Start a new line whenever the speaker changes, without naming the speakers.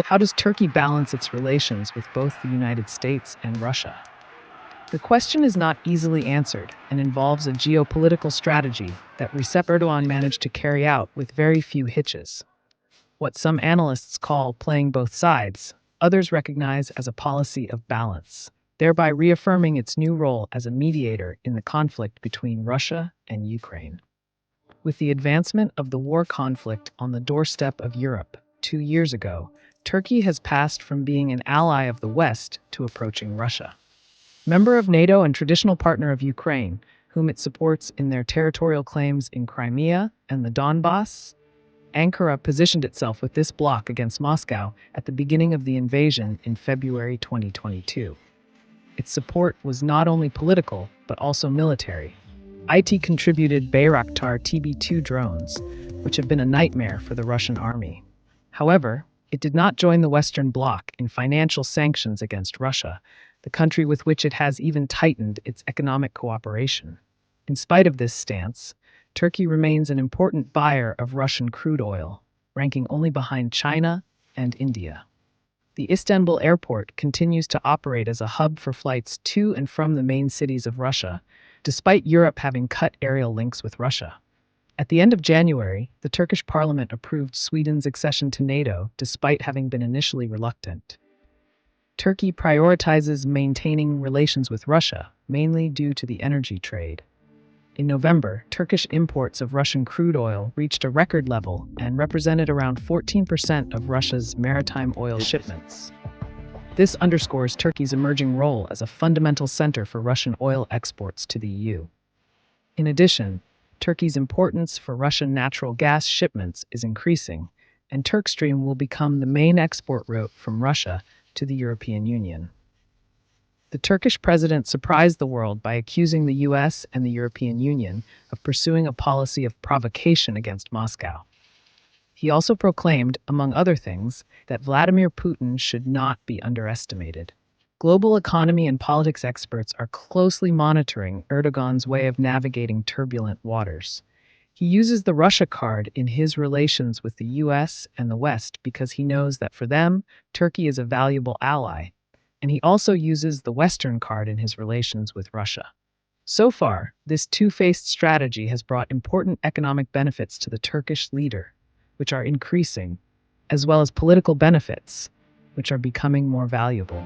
How does Turkey balance its relations with both the United States and Russia? The question is not easily answered and involves a geopolitical strategy that Recep Erdogan managed to carry out with very few hitches. What some analysts call playing both sides, others recognize as a policy of balance, thereby reaffirming its new role as a mediator in the conflict between Russia and Ukraine. With the advancement of the war conflict on the doorstep of Europe 2 years ago, Turkey has passed from being an ally of the West to approaching Russia. Member of NATO and traditional partner of Ukraine, whom it supports in their territorial claims in Crimea and the Donbass, Ankara positioned itself with this bloc against Moscow at the beginning of the invasion in February 2022. Its support was not only political, but also military. IT contributed Bayraktar TB2 drones, which have been a nightmare for the Russian army. However, it did not join the Western Bloc in financial sanctions against Russia, the country with which it has even tightened its economic cooperation. In spite of this stance, Turkey remains an important buyer of Russian crude oil, ranking only behind China and India. The Istanbul airport continues to operate as a hub for flights to and from the main cities of Russia, despite Europe having cut aerial links with Russia. At the end of January, the Turkish parliament approved Sweden's accession to NATO, despite having been initially reluctant. Turkey prioritizes maintaining relations with Russia, mainly due to the energy trade. In November, Turkish imports of Russian crude oil reached a record level and represented around 14% of Russia's maritime oil shipments. This underscores Turkey's emerging role as a fundamental center for Russian oil exports to the EU. In addition, Turkey's importance for Russian natural gas shipments is increasing, and Turkstream will become the main export route from Russia to the European Union. The Turkish president surprised the world by accusing the US and the European Union of pursuing a policy of provocation against Moscow. He also proclaimed, among other things, that Vladimir Putin should not be underestimated. Global economy and politics experts are closely monitoring Erdogan's way of navigating turbulent waters. He uses the Russia card in his relations with the US and the West because he knows that for them, Turkey is a valuable ally, and he also uses the Western card in his relations with Russia. So far, this two-faced strategy has brought important economic benefits to the Turkish leader, which are increasing, as well as political benefits, which are becoming more valuable.